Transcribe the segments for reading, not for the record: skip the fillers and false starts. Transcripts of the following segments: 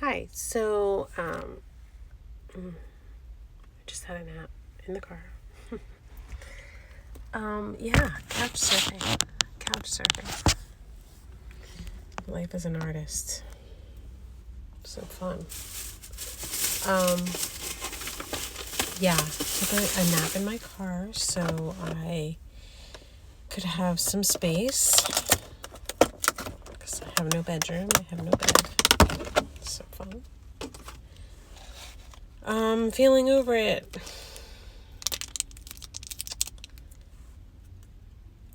Hi. So, I just had a nap in the car. Yeah, couch surfing. Couch surfing. Life as an artist. So fun. Yeah, took a nap in my car so I could have some space. Because I have no bedroom, I have no bed. So fun. Feeling over it.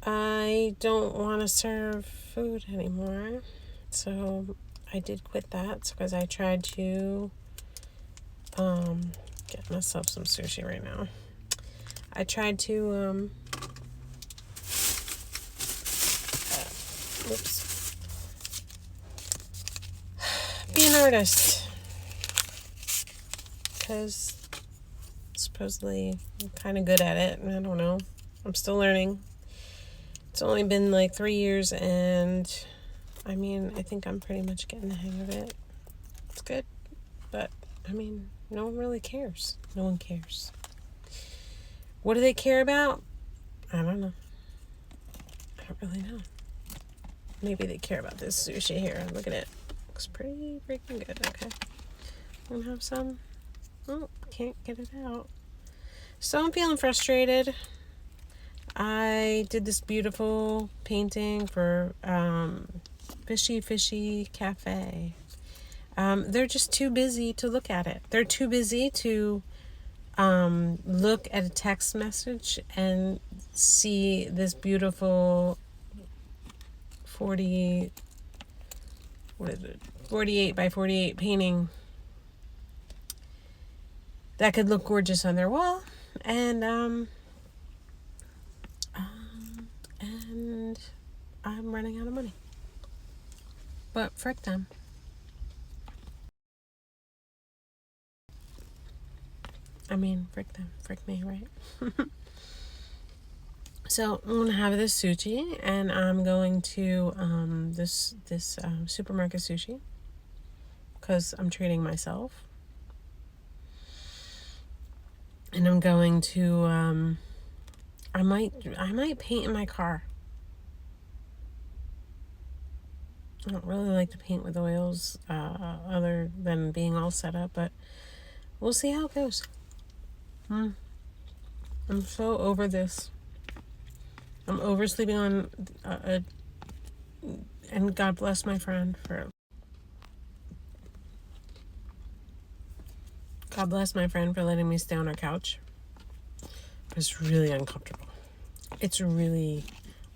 I don't want to serve food anymore. So I did quit that because I tried to get myself some sushi right now. I tried to be an artist because supposedly I'm kind of good at it, and I don't know. I'm still learning. It's only been like 3 years, and I mean, I think I'm pretty much getting the hang of it. It's good, but I mean, no one really cares. No one cares. What do they care about? I don't know. I don't really know. Maybe they care about this sushi here. Look at it. Looks pretty freaking good. Okay. I'm gonna have some. Oh, can't get it out. So I'm feeling frustrated. I did this beautiful painting for Fishy Cafe. They're just too busy to look at it. They're too busy to look at a text message and see this beautiful 48 by 48 painting that could look gorgeous on their wall, and I'm running out of money. But frick them. I mean, frick them. Frick me, right? So I'm gonna have this sushi, and I'm going to this supermarket sushi because I'm treating myself, and I'm going to I might paint in my car. I don't really like to paint with oils, other than being all set up, but we'll see how it goes. I'm so over this. I'm oversleeping on and God bless my friend for letting me stay on her couch. It's really uncomfortable. It's really,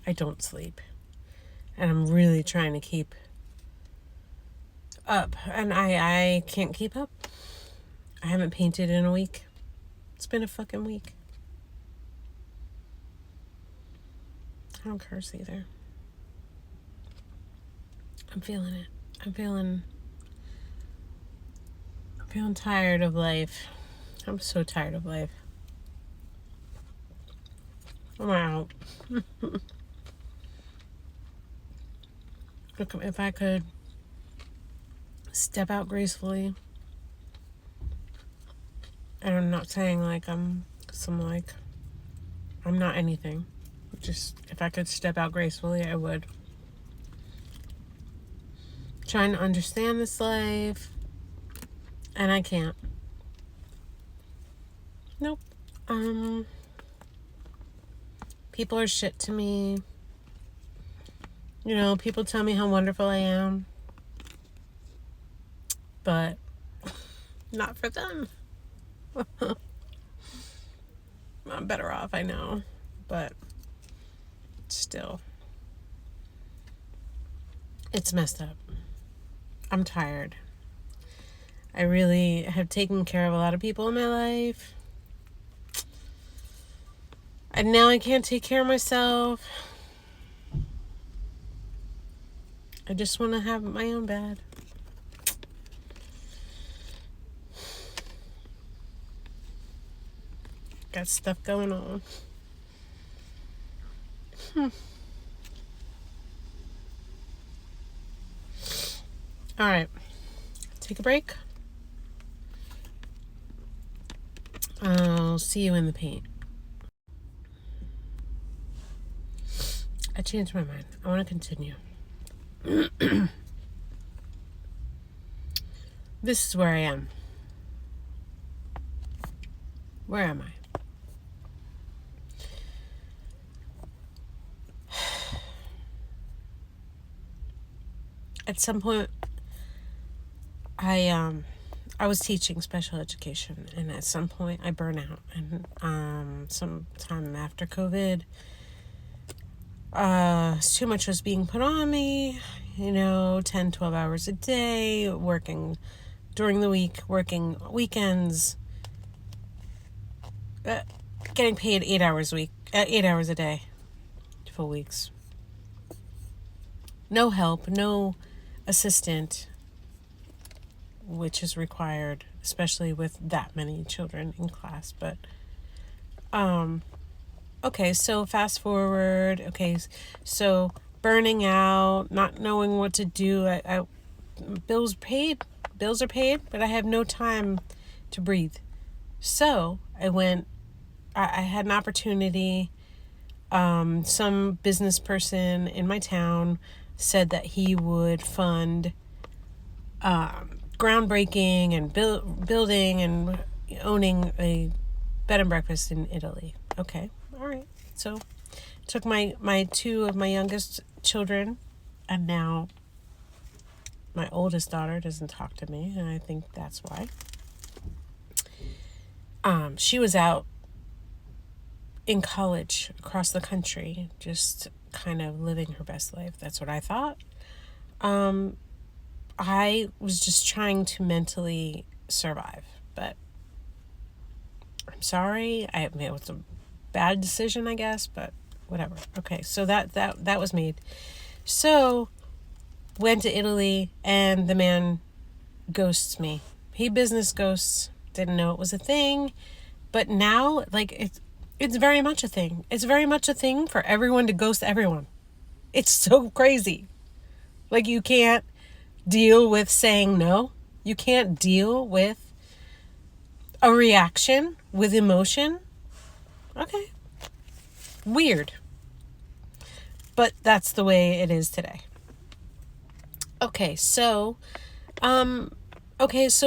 I don't sleep. And I'm really trying to keep up. And I can't keep up. I haven't painted in a week. It's been a fucking week. I don't curse either. I'm feeling it. I'm feeling tired of life. I'm so tired of life. I'm out. If I could step out gracefully, and I'm not saying like I'm not anything. Just if I could step out gracefully, I would. Trying to understand this life, and I can't. Nope. People are shit to me. You know, people tell me how wonderful I am, but not for them. I'm better off, I know, but still, it's messed up. I'm tired. I really have taken care of a lot of people in my life, and now I can't take care of myself. I just want to have my own bed. Got stuff going on. All right. take a break. I'll see you in the paint. I changed my mind. I want to continue. This is where I am. Where am I? At some point, I was teaching special education, and at some point I burn out. And sometime after COVID, too much was being put on me, 10, 12 hours a day, working during the week, working weekends, getting paid 8 hours a day, full weeks. No help, no assistant, which is required, especially with that many children in class. But, okay, so fast forward. Okay, so burning out, not knowing what to do. Bills are paid, but I have no time to breathe. So I had an opportunity. Some business person in my town said that he would fund groundbreaking and building and owning a bed and breakfast in Italy. Okay, all right. So took my two of my youngest children, and now my oldest daughter doesn't talk to me, and I think that's why. She was out in college across the country, just kind of living her best life. That's what I thought. I was just trying to mentally survive, but I'm sorry. It was a bad decision, I guess, but whatever. Okay, so that was made. So went to Italy, and the man ghosts me. He business ghosts. Didn't know it was a thing, but now, it's very much a thing. It's very much a thing for everyone to ghost everyone. It's so crazy. You can't deal with saying no. You can't deal with a reaction with emotion. Okay. Weird. But that's the way it is today. Okay, so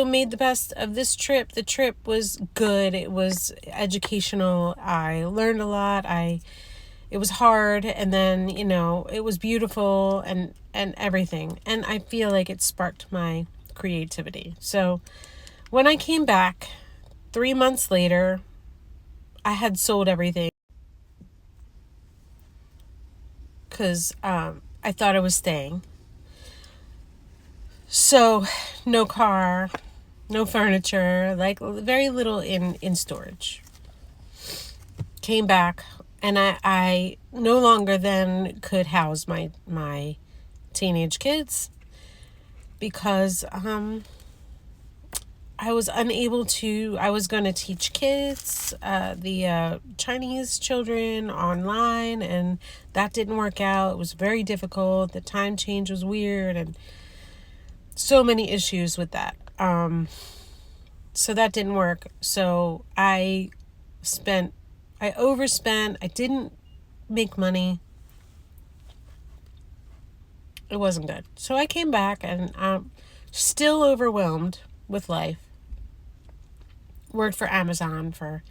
made the best of this trip. The trip was good. It was educational. I learned a lot. It was hard, and then, it was beautiful and everything. And I feel like it sparked my creativity. So when I came back 3 months later, I had sold everything because I thought I was staying. So no car, no furniture, very little in storage. Came back, and I no longer then could house my teenage kids because I was unable to. I was going to teach kids, the Chinese children, online, and that didn't work out. It was very difficult. The time change was weird, and so many issues with that. So that didn't work. So I overspent. I didn't make money. It wasn't good. So I came back, and I'm still overwhelmed with life. Worked for Amazon for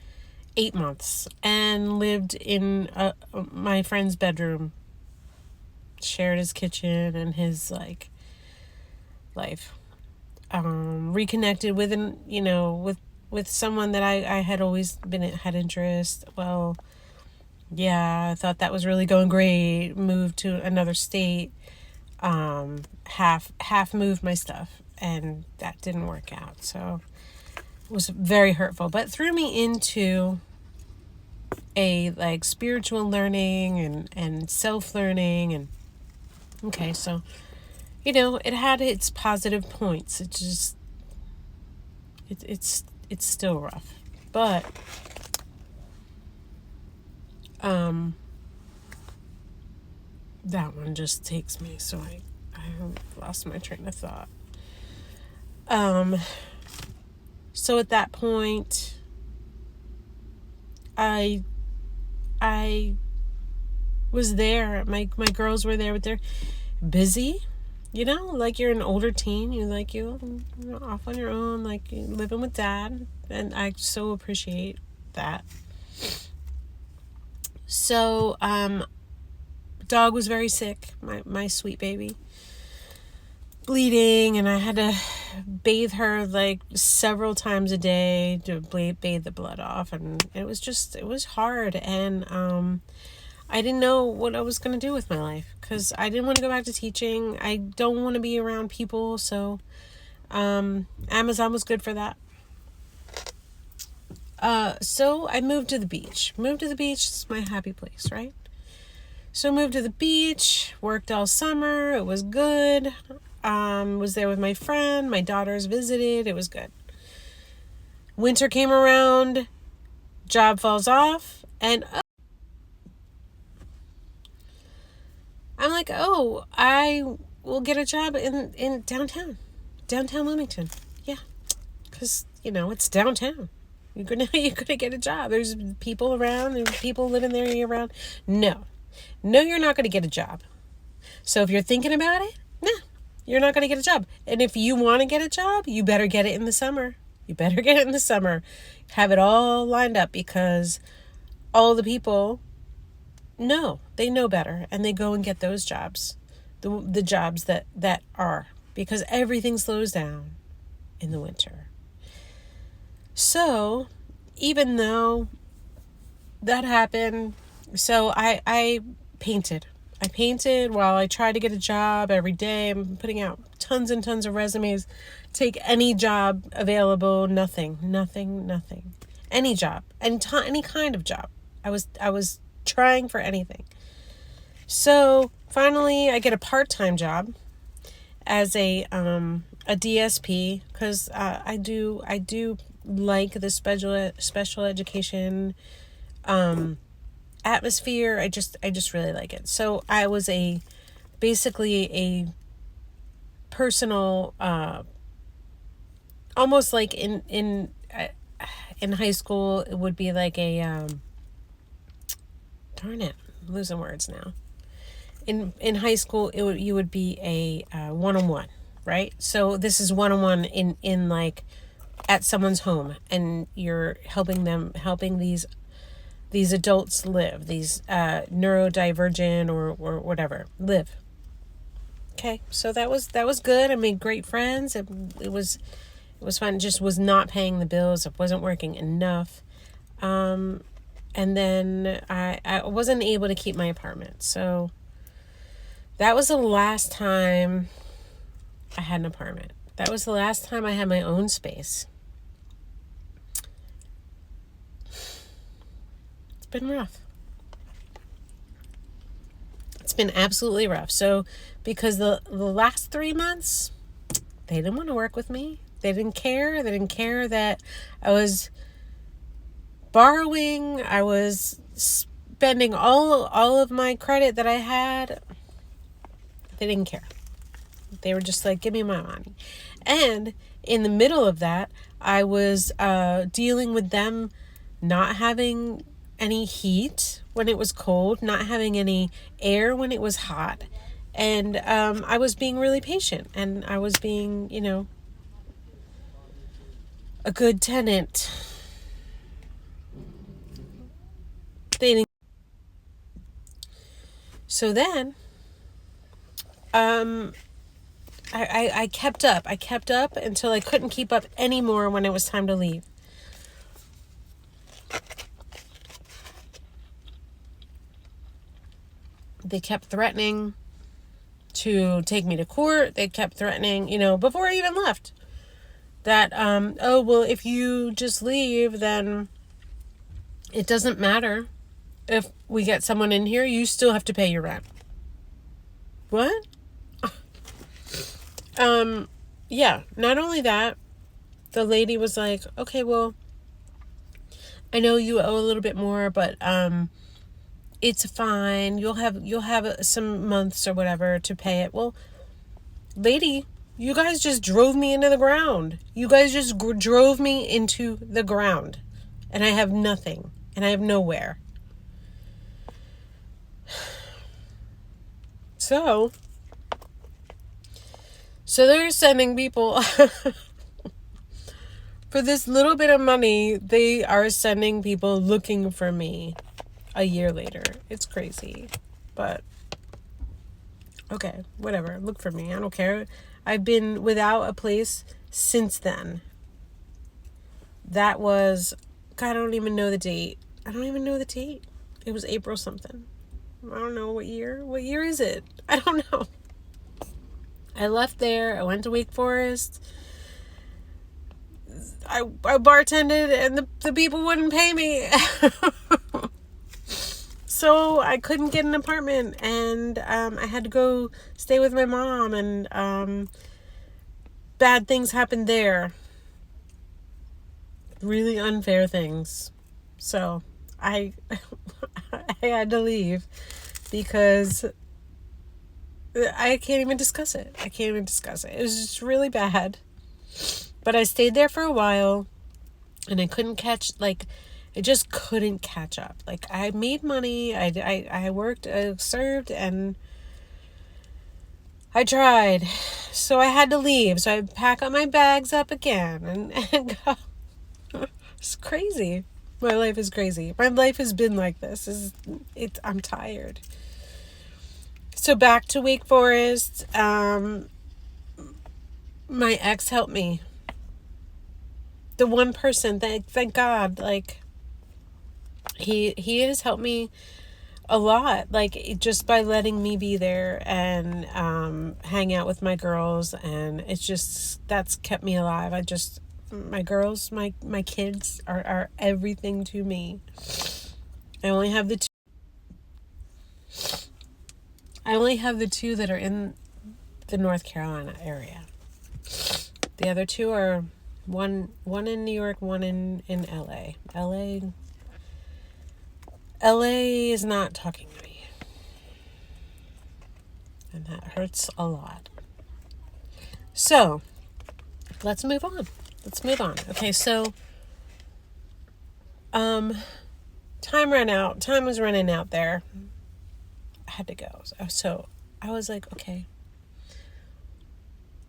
8 months and lived in my friend's bedroom. Shared his kitchen and his life. Reconnected with with someone that I had always had interest. Well, yeah, I thought that was really going great. Moved to another state. Half moved my stuff, and that didn't work out. So it was very hurtful, but threw me into a spiritual learning and self-learning. And okay, so it had its positive points. It just it's still rough, but that one just takes me. So I lost my train of thought. So at that point, I was there. My girls were there, but they're busy. Like you're an older teen. You're off on your own, like you're living with dad. And I so appreciate that. So, dog was very sick, my sweet baby. Bleeding, and I had to bathe her like several times a day to bathe the blood off. And it was hard. And, I didn't know what I was going to do with my life because I didn't want to go back to teaching. I don't want to be around people. So, Amazon was good for that. So I moved to the beach. It's my happy place, right? So moved to the beach, worked all summer. It was good. Was there with my friend. My daughters visited. It was good. Winter came around. Job falls off. And I'm like, I will get a job in downtown Wilmington. Yeah, because it's downtown. You're gonna get a job. There's people around. There's people living there year round. No, you're not gonna get a job. So if you're thinking about it, no, you're not gonna get a job. And if you want to get a job, you better get it in the summer. Have it all lined up, because all the people they know better, and they go and get those jobs, the jobs that are, because everything slows down in the winter. So even though that happened, so I painted while I tried to get a job every day. I'm putting out tons and tons of resumes, take any job available. Nothing. Any job, any kind of job. I was trying for anything. So finally I get a part-time job as a DSP, because I do like the special education atmosphere. I just really like it. So I was basically a personal, almost like in high school it would be like a darn it, I'm losing words now. In high school, you would be a one-on-one, right? So this is one-on-one in like at someone's home, and you're helping these adults live, these neurodivergent or whatever live. Okay, so that was good. I made great friends. It was fun. It just was not paying the bills. It wasn't working enough. And then I wasn't able to keep my apartment. So that was the last time I had an apartment. That was the last time I had my own space. It's been rough. It's been absolutely rough. So because the last 3 months, they didn't want to work with me. They didn't care. They didn't care that I was borrowing. I was spending all of my credit that I had. They didn't care. They were just like, give me my money. And in the middle of that, I was dealing with them not having any heat when it was cold, not having any air when it was hot. And I was being really patient, and I was being, a good tenant. So then, I kept up. I kept up until I couldn't keep up anymore when it was time to leave. They kept threatening to take me to court. They kept threatening, before I even left, that, if you just leave, then it doesn't matter if we get someone in here, you still have to pay your rent. What? Yeah, not only that, the lady was like, okay, well, I know you owe a little bit more, but, it's fine. You'll have some months or whatever to pay it. Well, lady, You guys just drove me into the ground. You guys just drove me into the ground. And I have nothing. And I have nowhere. So they're sending people for this little bit of money. They are sending people looking for me a year later. It's crazy. But okay, whatever. Look for me. I don't care. I've been without a place since then. That was, God, I don't even know the date. It was April something. I don't know what year. What year is it? I don't know. I left there. I went to Wake Forest. I bartended and the people wouldn't pay me. So I couldn't get an apartment, and I had to go stay with my mom, and bad things happened there. Really unfair things. So I had to leave because I can't even discuss it. It was just really bad. But I stayed there for a while, and I just couldn't catch up. Like, I made money, I worked, I served, and I tried. So I had to leave. So I pack up my bags up again and go. It's crazy. My life is crazy. My life has been like this. I'm tired. So back to Wake Forest. My ex helped me. The one person, thank God, like, he has helped me a lot, like, just by letting me be there and hang out with my girls, and that's kept me alive. My girls, my kids are everything to me. I only have the two that are in the North Carolina area. The other two are one in New York, one in LA. LA is not talking to me. And that hurts a lot. So, let's move on. Okay, so time was running out there. I had to go. So I was like, okay,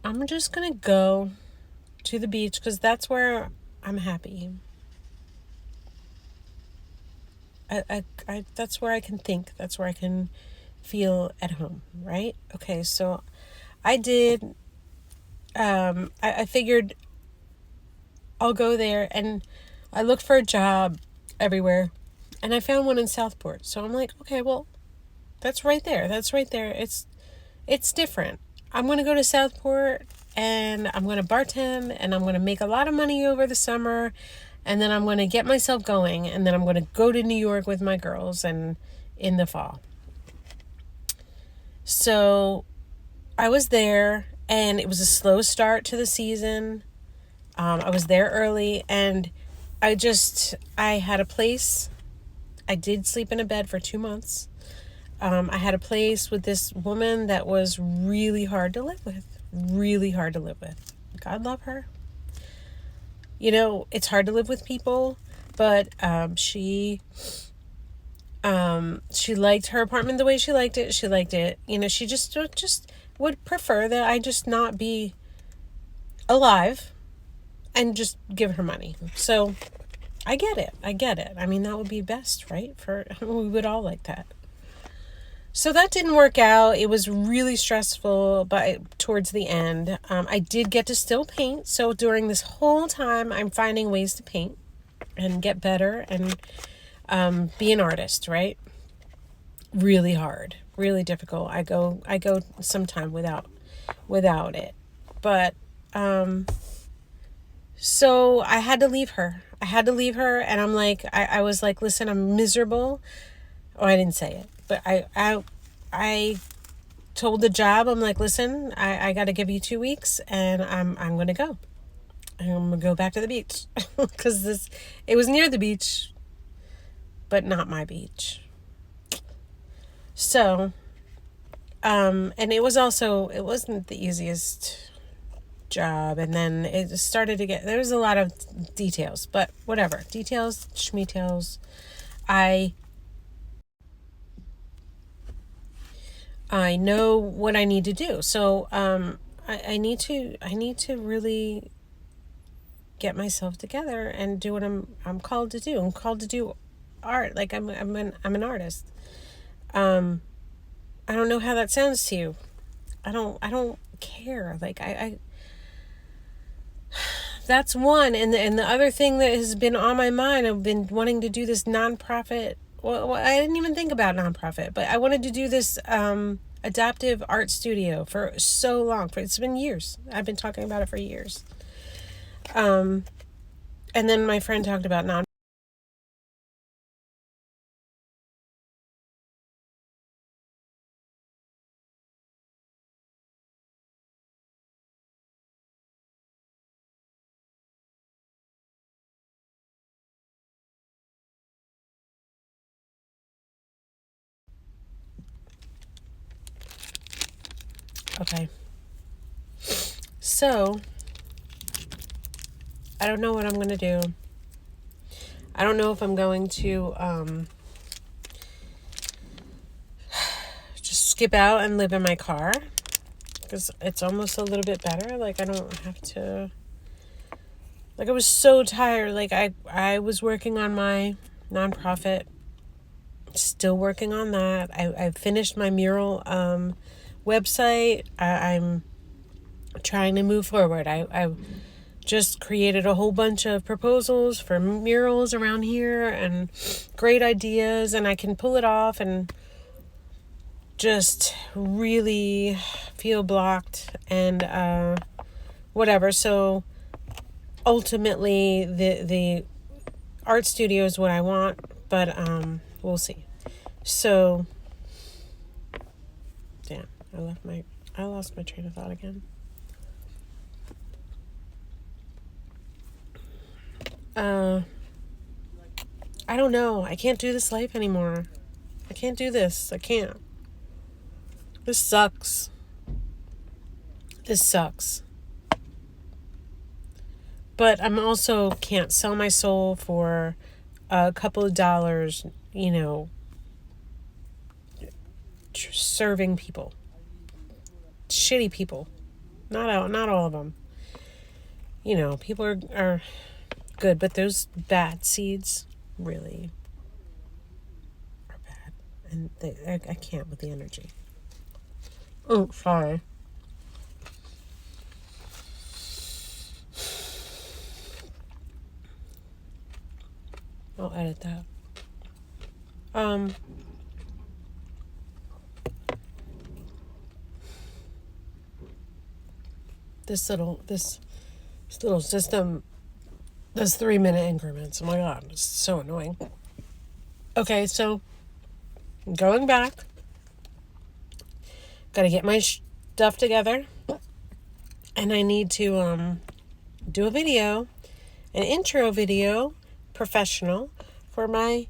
I'm just gonna go to the beach because that's where I'm happy. I that's where I can think. That's where I can feel at home, right? Okay, so I did. I figured I'll go there, and I looked for a job everywhere, and I found one in Southport. So I'm like, okay, well, that's right there. It's different. I'm going to go to Southport, and I'm going to bartend, and I'm going to make a lot of money over the summer, and then I'm going to get myself going, and then I'm going to go to New York with my girls and in the fall. So I was there, and it was a slow start to the season. I was there early, and I had a place. I did sleep in a bed for 2 months. I had a place with this woman that was really hard to live with. God love her. You know, it's hard to live with people, but she liked her apartment the way she liked it. You know, she just would prefer that I just not be alive and just give her money. So I get it. I mean, that would be best, right? We would all like that. So that didn't work out. It was really stressful, but towards the end, I did get to still paint. So during this whole time, I'm finding ways to paint and get better and be an artist, right? Really hard, really difficult. I go some time without it, but so I had to leave her. And I'm like, I was like, listen, I'm miserable. Oh, I didn't say it, but I told the job, I'm like, listen, I got to give you 2 weeks, and I'm going to go. I'm going to go back to the beach because it was near the beach, but not my beach. So, and it wasn't the easiest job, and then it started to get, there was a lot of details, but whatever, details, schmetails. I know what I need to do. So I need to really get myself together and do what I'm called to do. I'm called to do art. Like I'm an artist. I don't know how that sounds to you. I don't care. Like I that's one. And the other thing that has been on my mind, I've been wanting to do this nonprofit. Well, I didn't even think about nonprofit, but I wanted to do this adaptive art studio for so long. It's been years. I've been talking about it for years. And then my friend talked about non. Okay. So I don't know what I'm going to do. I don't know if I'm going to just skip out and live in my car, because it's almost a little bit better. Like I don't have to, like I was so tired. Like I was working on my nonprofit, still working on that. I finished my mural website. I'm trying to move forward. I just created a whole bunch of proposals for murals around here and great ideas, and I can pull it off and just really feel blocked and whatever. So ultimately the art studio is what I want, but we'll see. So damn, I lost my train of thought again. I don't know. I can't do this life anymore. I can't do this. I can't. This sucks. This sucks. But I'm also can't sell my soul for a couple of dollars, serving people. Shitty people. Not all of them. People are good, but those bad seeds really are bad. And I can't with the energy. Oh, sorry. I'll edit that. This little system does 3-minute increments. Oh my God, it's so annoying. Okay, so going back, gotta get my stuff together, and I need to do a video, an intro video, professional, for my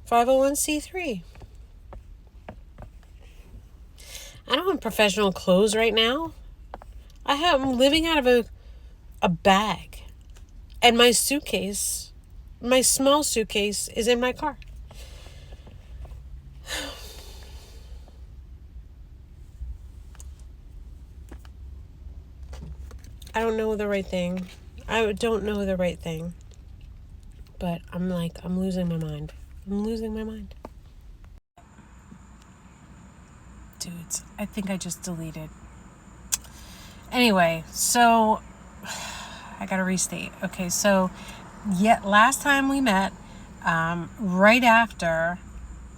501c3. I don't have professional clothes right now. I'm living out of a bag. And my suitcase, my small suitcase, is in my car. I don't know the right thing. I don't know the right thing. But I'm losing my mind. I'm losing my mind. Dudes, I think I just deleted. Anyway, so I gotta restate. Okay, so last time we met, right after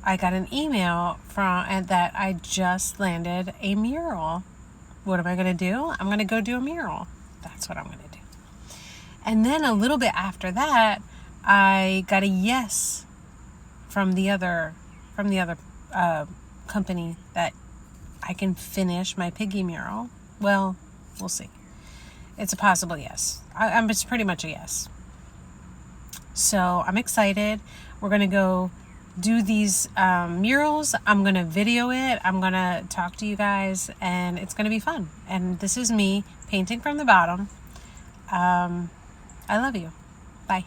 I got an email and that I just landed a mural. What am I gonna do? I'm gonna go do a mural. That's what I'm gonna do. And then a little bit after that, I got a yes from the other company that I can finish my piggy mural. Well, we'll see. It's a possible yes. It's pretty much a yes. So I'm excited. We're going to go do these murals. I'm going to video it. I'm going to talk to you guys, and it's going to be fun. And this is me painting from the bottom. I love you. Bye.